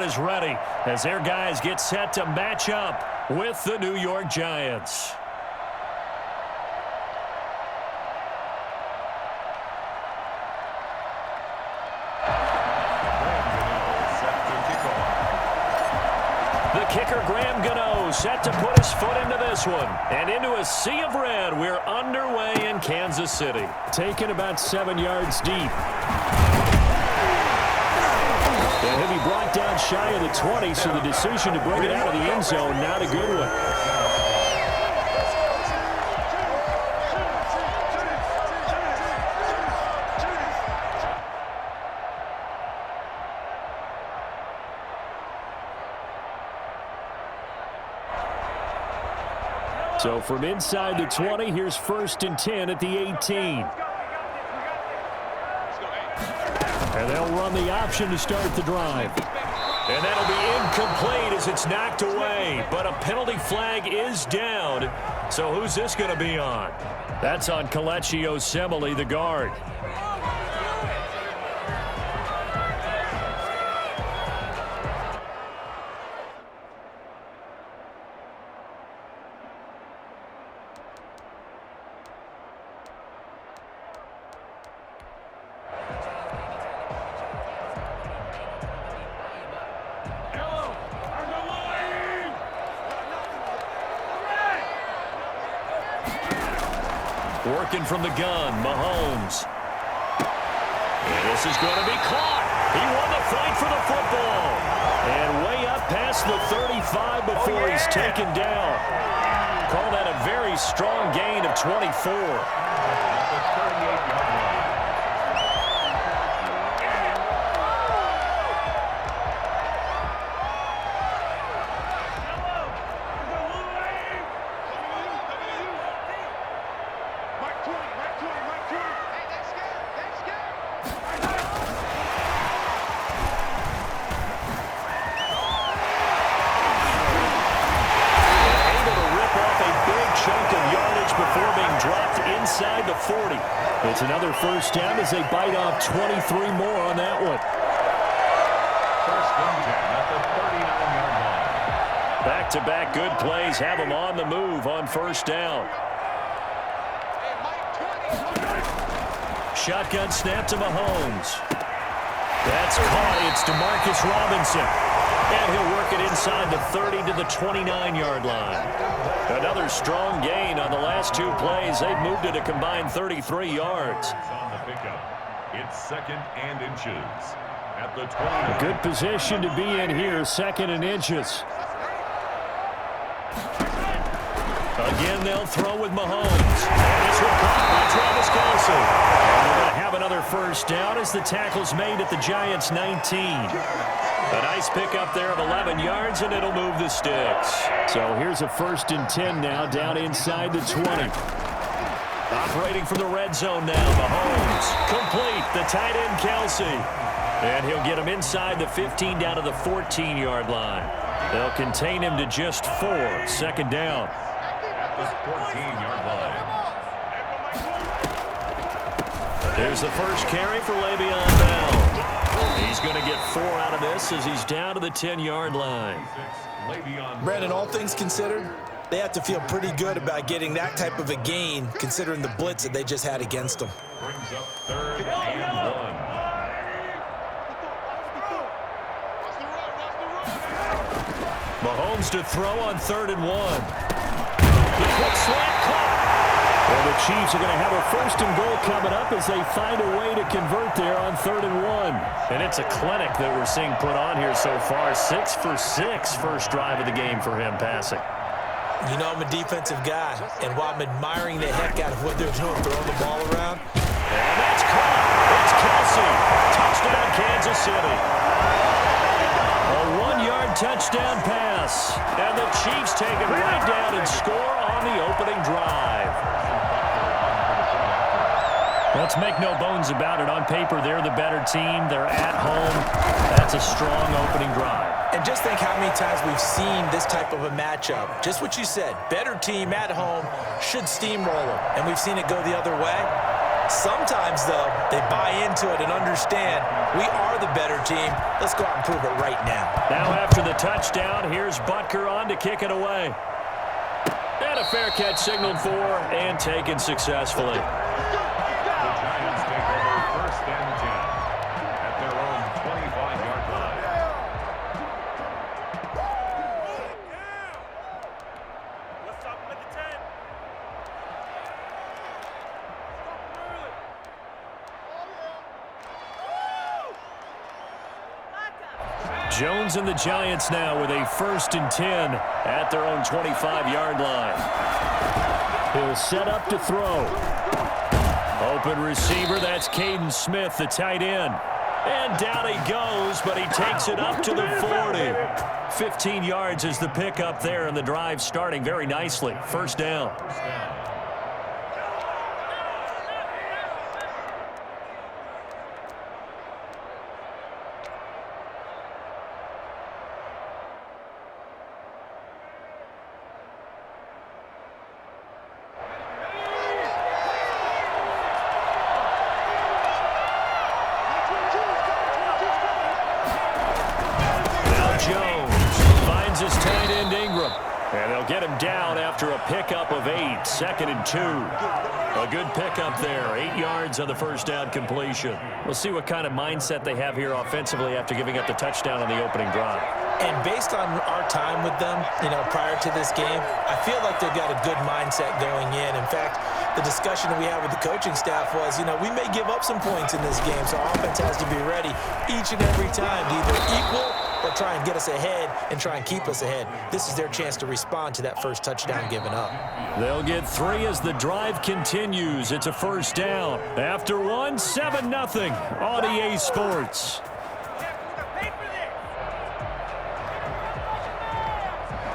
is ready as their guys get set to match up with the New York Giants. The kicker, Graham Gano, set to put his foot into this one. And into a sea of red, we're underway in Kansas City. Taken about 7 yards deep. And he'll be brought down shy of the 20, so the decision to bring it out of the end zone, not a good one. So from inside the 20, here's 1st and 10 at the 18. And they'll run the option to start the drive. And that'll be incomplete as it's knocked away. But a penalty flag is down. So who's this going to be on? That's on Kelechi Osemele, the guard. Working from the gun, Mahomes. And this is going to be caught. He won the fight for the football. And way up past the 35 before he's taken down. Call that a very strong gain of 24. Inside the 40. It's another first down as they bite off 23 more on that one. First and 10 at the 39-yard line. Back-to-back good plays have them on the move on first down. Shotgun snap to Mahomes. That's caught. It's DeMarcus Robinson. And he'll work it inside the 30 to the 29-yard line. Another strong gain on the last 2 plays. They've moved it a combined 33 yards. On the pickup, it's 2nd and inches at the 29. Good position to be in here, 2nd and inches. Again, they'll throw with Mahomes. And this one caught by Travis Kelce. And they're going to have another first down as the tackle's made at the Giants' 19. A nice pickup there of 11 yards, and it'll move the sticks. So here's a 1st and 10 now, down inside the 20. Operating from the red zone now, Mahomes. Complete, the tight end Kelce. And he'll get him inside the 15 down to the 14-yard line. They'll contain him to just 4, 2nd down. At the 14-yard line. There's the first carry for Le'Veon Bell. He's going to get 4 out of this as he's down to the 10-yard line. Brandon, all things considered, they have to feel pretty good about getting that type of a gain, considering the blitz that they just had against them. Brings up 3rd and 1. Mahomes to throw on 3rd and 1. The quick slant caught. Well, the Chiefs are going to have a 1st and goal coming up as they find a way to convert there on 3rd and 1. And it's a clinic that we're seeing put on here so far. 6 for 6 first drive of the game for him passing. You know I'm a defensive guy, and while I'm admiring the heck out of what they're doing, throwing the ball around. And that's caught. It's Kelce. Touchdown, Kansas City. A 1-yard touchdown pass. And the Chiefs take it right down and score on the opening drive. Let's make no bones about it. On paper, they're the better team. They're at home. That's a strong opening drive. And just think how many times we've seen this type of a matchup. Just what you said. Better team at home should steamroll them. And we've seen it go the other way. Sometimes, though, they buy into it and understand we are the better team. Let's go out and prove it right now. Now after the touchdown, here's Butker on to kick it away. And a fair catch signaled for and taken successfully. The Giants take over 1st and 10 at their own 25-yard line. What's up with the 10? Jones and the Giants now with a 1st and 10 at their own 25-yard line. He'll set up to throw. Open receiver, that's Caden Smith, the tight end. And down he goes, but he takes it up to the 40. 15 yards is the pickup there, and the drive starting very nicely. 1st down. His tight end Ingram. And they'll get him down after a pickup of 8. 2nd and 2. A good pickup there. 8 yards on the 1st down completion. We'll see what kind of mindset they have here offensively after giving up the touchdown on the opening drive. And based on our time with them, prior to this game, I feel like they've got a good mindset going in. In fact, the discussion that we had with the coaching staff was, we may give up some points in this game, so our offense has to be ready each and every time to either equal or try and get us ahead and try and keep us ahead. This is their chance to respond to that first touchdown given up. They'll get 3 as the drive continues. It's a 1st down. After 1, 7-0 on EA Sports.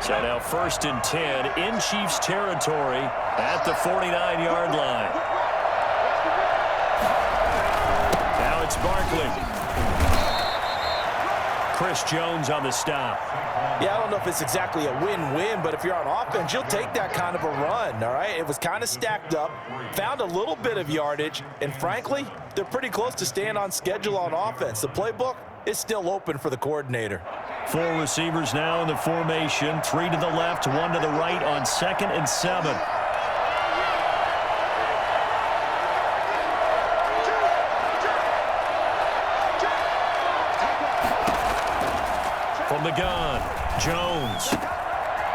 So now 1st and 10 in Chiefs territory at the 49-yard line. Now it's Barkley. Chris Jones on the stop. Yeah, I don't know if it's exactly a win-win, but if you're on offense, you'll take that kind of a run, all right? It was kind of stacked up, found a little bit of yardage, and frankly, they're pretty close to staying on schedule on offense. The playbook is still open for the coordinator. 4 receivers now in the formation, 3 to the left, 1 to the right on 2nd and 7. From the gun, Jones.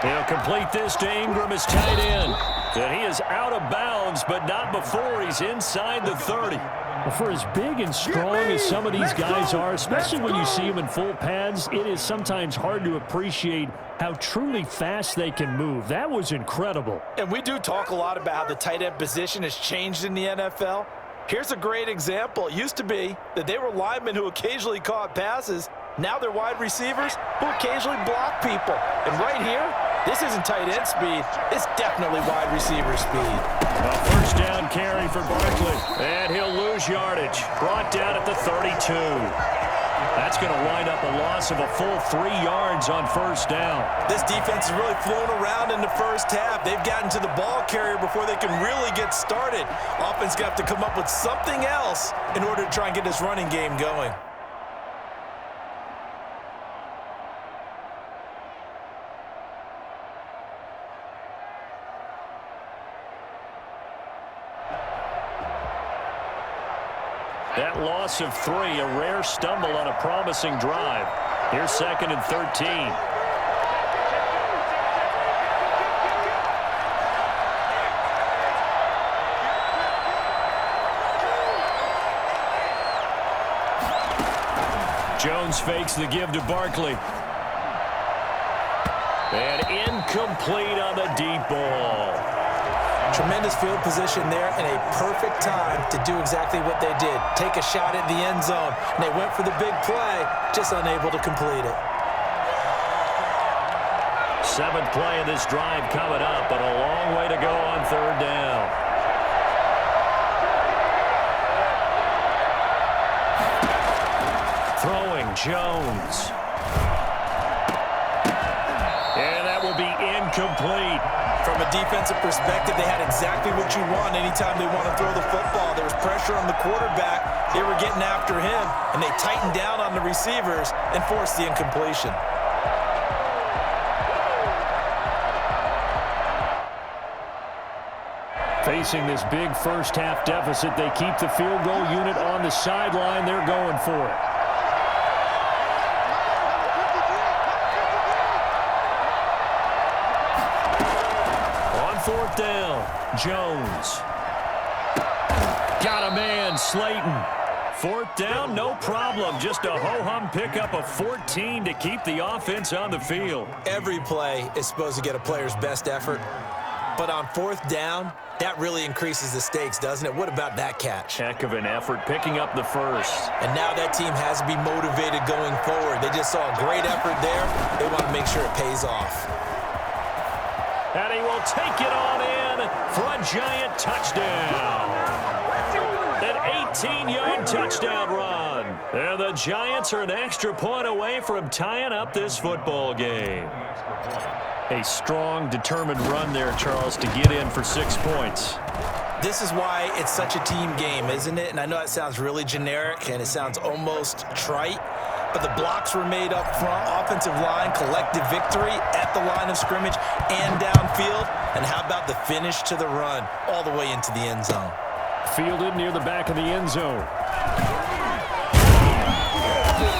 He'll complete this to Ingram, his tight end. And he is out of bounds, but not before he's inside the 30. Well, for as big and strong as some of these guys are, especially when you see them in full pads, it is sometimes hard to appreciate how truly fast they can move. That was incredible. And we do talk a lot about how the tight end position has changed in the NFL. Here's a great example. It used to be that they were linemen who occasionally caught passes. Now they're wide receivers who occasionally block people. And right here, this isn't tight end speed. It's definitely wide receiver speed. A 1st down carry for Barkley. And he'll lose yardage. Brought down at the 32. That's going to wind up a loss of a full 3 yards on 1st down. This defense has really flown around in the first half. They've gotten to the ball carrier before they can really get started. Offense got to come up with something else in order to try and get this running game going. That loss of 3, a rare stumble on a promising drive. Here's 2nd and 13. Jones fakes the give to Barkley. And incomplete on the deep ball. Tremendous field position there and a perfect time to do exactly what they did. Take a shot at the end zone. And they went for the big play, just unable to complete it. 7th play of this drive coming up, but a long way to go on 3rd down. Throwing Jones. And that will be incomplete. From a defensive perspective, they had exactly what you want anytime they want to throw the football. There was pressure on the quarterback. They were getting after him, and they tightened down on the receivers and forced the incompletion. Facing this big first-half deficit, they keep the field goal unit on the sideline. They're going for it. On fourth down, Jones. Got a man, Slayton. Fourth down, no problem. Just a ho-hum pickup of 14 to keep the offense on the field. Every play is supposed to get a player's best effort. But on fourth down, that really increases the stakes, doesn't it? What about that catch? Heck of an effort, picking up the first. And now that team has to be motivated going forward. They just saw a great effort there. They want to make sure it pays off. And he will take it on in for a Giant touchdown. An 18-yard touchdown run. And the Giants are an extra point away from tying up this football game. A strong, determined run there, Charles, to get in for 6 points. This is why it's such a team game, isn't it? And I know it sounds really generic and it sounds almost trite, but the blocks were made up front, offensive line, collective victory at the line of scrimmage and downfield. And how about the finish to the run all the way into the end zone? Fielded near the back of the end zone.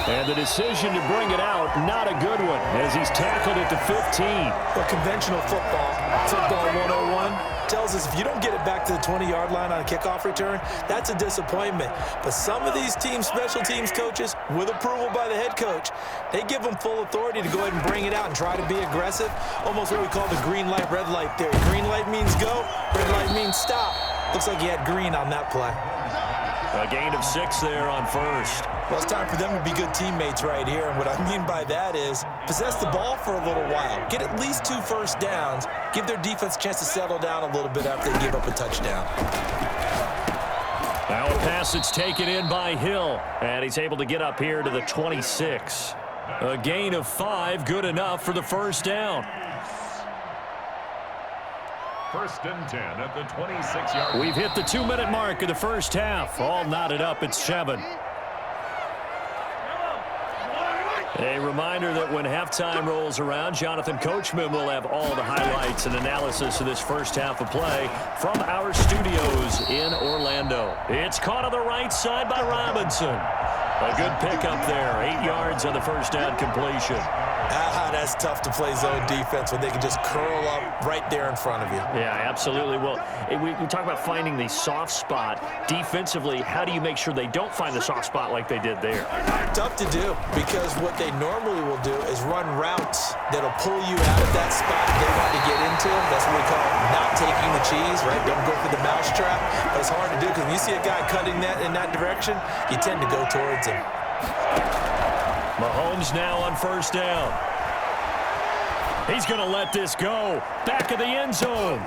And the decision to bring it out, not a good one, as he's tackled at the 15. Well, conventional football 101, tells us if you don't get it back to the 20-yard line on a kickoff return, that's a disappointment. But some of these teams, special teams coaches, with approval by the head coach, they give them full authority to go ahead and bring it out and try to be aggressive, almost what we call the green light, red light theory. Green light means go, red light means stop. Looks like he had green on that play. A gain of 6 there on first. Well, it's time for them to be good teammates right here. And what I mean by that is possess the ball for a little while. Get at least 2 first downs. Give their defense a chance to settle down a little bit after they give up a touchdown. Now a pass that's taken in by Hill. And he's able to get up here to the 26. A gain of 5, good enough for the first down. First and 10 at the 26-yard line. We've hit the 2-minute mark of the first half. All knotted up at 7. A reminder that when halftime rolls around, Jonathan Coachman will have all the highlights and analysis of this first half of play from our studios in Orlando. It's caught on the right side by Robinson. A good pickup there. 8 yards on the first down completion. That's tough to play zone defense when they can just curl up right there in front of you. Yeah, absolutely. Well, we talk about finding the soft spot. Defensively, how do you make sure they don't find the soft spot like they did there? Tough to do, because what they normally will do is run routes that'll pull you out of that spot they want to get into. That's what we call not taking the cheese, right? Don't go for the mousetrap. But it's hard to do because when you see a guy cutting that in that direction, you tend to go towards him. Mahomes now on first down. He's going to let this go. Back of the end zone.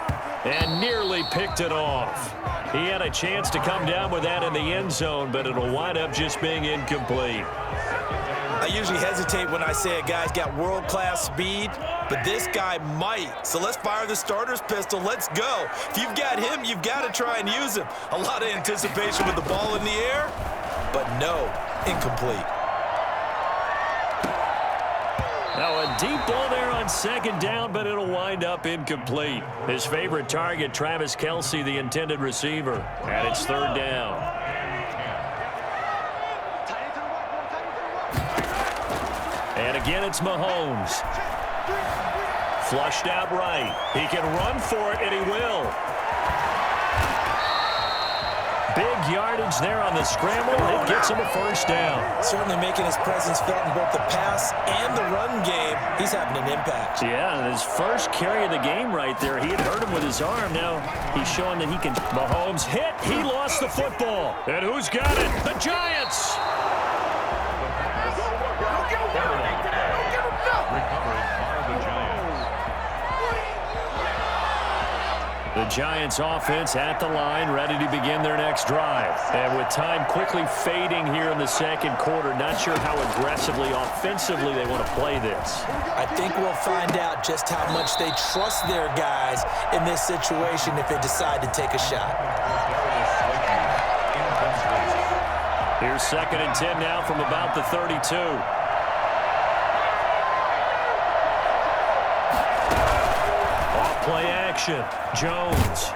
And nearly picked it off. He had a chance to come down with that in the end zone, but it'll wind up just being incomplete. I usually hesitate when I say a guy's got world-class speed, but this guy might. So let's fire the starter's pistol. Let's go. If you've got him, you've got to try and use him. A lot of anticipation with the ball in the air, but no, incomplete. Now a deep ball there on second down, but it'll wind up incomplete. His favorite target, Travis Kelce, the intended receiver. And it's third down. And again, it's Mahomes. Flushed out right. He can run for it, and he will. Big yardage there on the scramble. It gets him a first down. Certainly making his presence felt in both the pass and the run game. He's having an impact. Yeah, and his first carry of the game right there, he had hurt him with his arm. Now he's showing that he can. Mahomes hit. He lost the football. And who's got it? The Giants. The Giants offense at the line, ready to begin their next drive. And with time quickly fading here in the second quarter, not sure how aggressively, offensively they want to play this. I think we'll find out just how much they trust their guys in this situation if they decide to take a shot. Here's 2nd and 10 now from about the 32. Play action. Jones.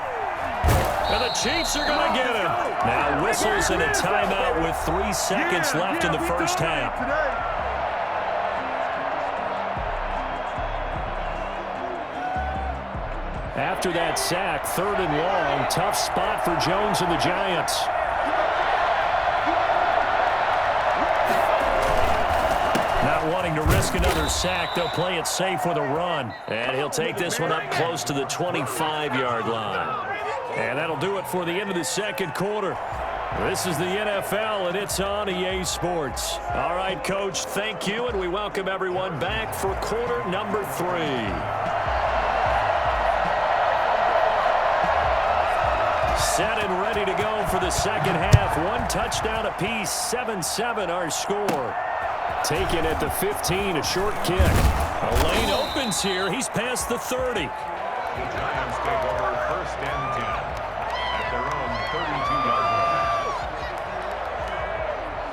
And the Chiefs are going to get him. Now whistles and a timeout with 3 seconds left in the first half. After that sack, 3rd and long. Tough spot for Jones and the Giants. Not wanting to risk another sack, they'll play it safe with a run. And he'll take this one up close to the 25-yard line. And that'll do it for the end of the second quarter. This is the NFL, and it's on EA Sports. All right, Coach, thank you, and we welcome everyone back for quarter number 3. Set and ready to go for the second half. 1 touchdown apiece, 7-7 our score. Taken at the 15, a short kick. A lane opens here. He's past the 30. The Giants take over 1st and 10 at their own 32-yard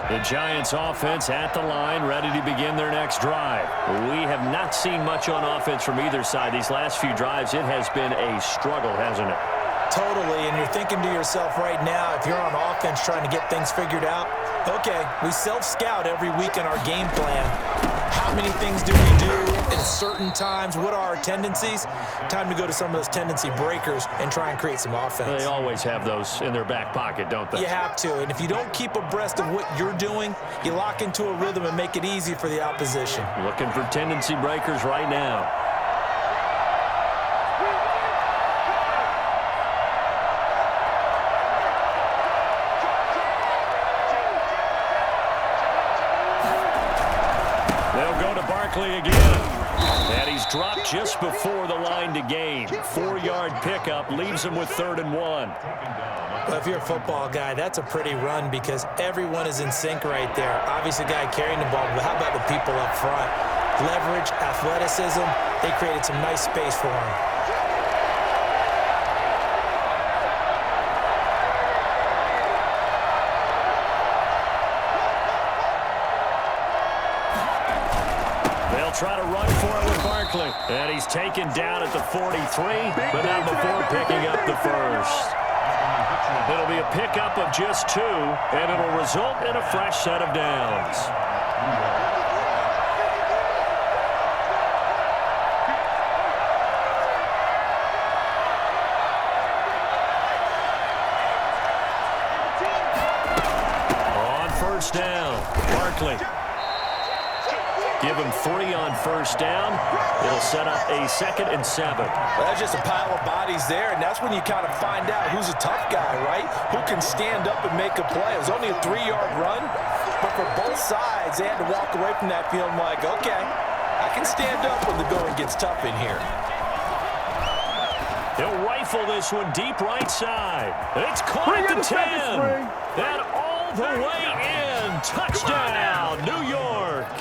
line. The Giants offense at the line, ready to begin their next drive. We have not seen much on offense from either side. These last few drives, it has been a struggle, hasn't it? Totally, and you're thinking to yourself right now, if you're on offense trying to get things figured out, okay, we self-scout every week in our game plan. How many things do we do in certain times? What are our tendencies? Time to go to some of those tendency breakers and try and create some offense. They always have those in their back pocket, don't they? You have to, and if you don't keep abreast of what you're doing, you lock into a rhythm and make it easy for the opposition. Looking for tendency breakers right now. Again. And he's dropped just before the line to gain. 4-yard pickup leaves him with 3rd and 1. Well, if you're a football guy, that's a pretty run because everyone is in sync right there. Obviously, the guy carrying the ball, but how about the people up front? Leverage, athleticism, they created some nice space for him. Try to run for it with Barkley. And he's taken down at the 43, but not before picking up the first. It'll be a pickup of just 2, and it'll result in a fresh set of downs. On first down, Barkley. Give him 3 on first down. It'll set up a 2nd and 7. Well, that's just a pile of bodies there, and that's when you kind of find out who's a tough guy, right? Who can stand up and make a play. It was only a 3-yard run, but for both sides, they had to walk away from that feeling like, okay, I can stand up when the going gets tough in here. He'll rifle this one deep right side. It's caught at the 10. And all the way in. Touchdown, New York.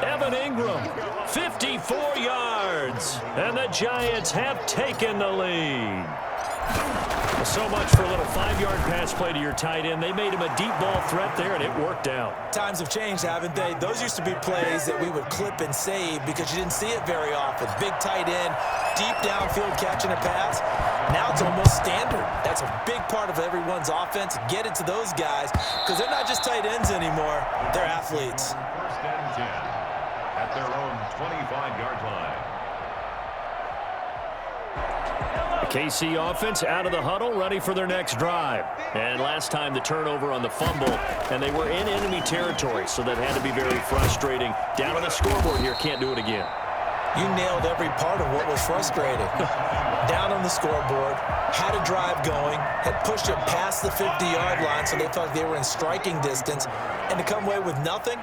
Evan Ingram, 54 yards, and the Giants have taken the lead. So much for a little 5-yard pass play to your tight end. They made him a deep ball threat there, and it worked out. Times have changed, haven't they? Those used to be plays that we would clip and save because you didn't see it very often. Big tight end, deep downfield catching a pass. Now it's almost standard. That's a big part of everyone's offense. Get it to those guys because they're not just tight ends anymore. They're athletes. 1st and 10 at their own 25-yard line. The KC offense out of the huddle, ready for their next drive. And last time the turnover on the fumble, and they were in enemy territory, so that had to be very frustrating. Down on the scoreboard here, can't do it again. You nailed every part of what was frustrating. Down on the scoreboard, had a drive going, had pushed it past the 50-yard line so they felt they were in striking distance, and to come away with nothing,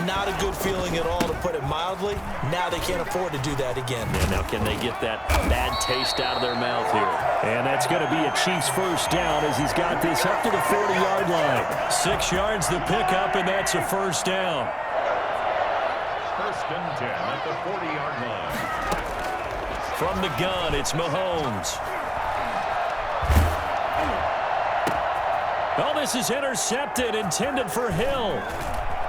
Not a good feeling at all, to put it mildly. Now they can't afford to do that again. And now can they get that bad taste out of their mouth here? And that's going to be a Chiefs first down as he's got this up to the 40-yard line. 6 yards the pickup, and that's a first down. First and 10 at the 40-yard line. From the gun, it's Mahomes. Oh, this is intercepted, intended for Hill.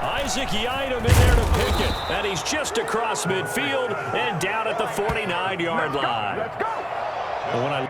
Isaac Yiadom in there to pick it. And he's just across midfield and down at the 49-yard line. Let's go. When I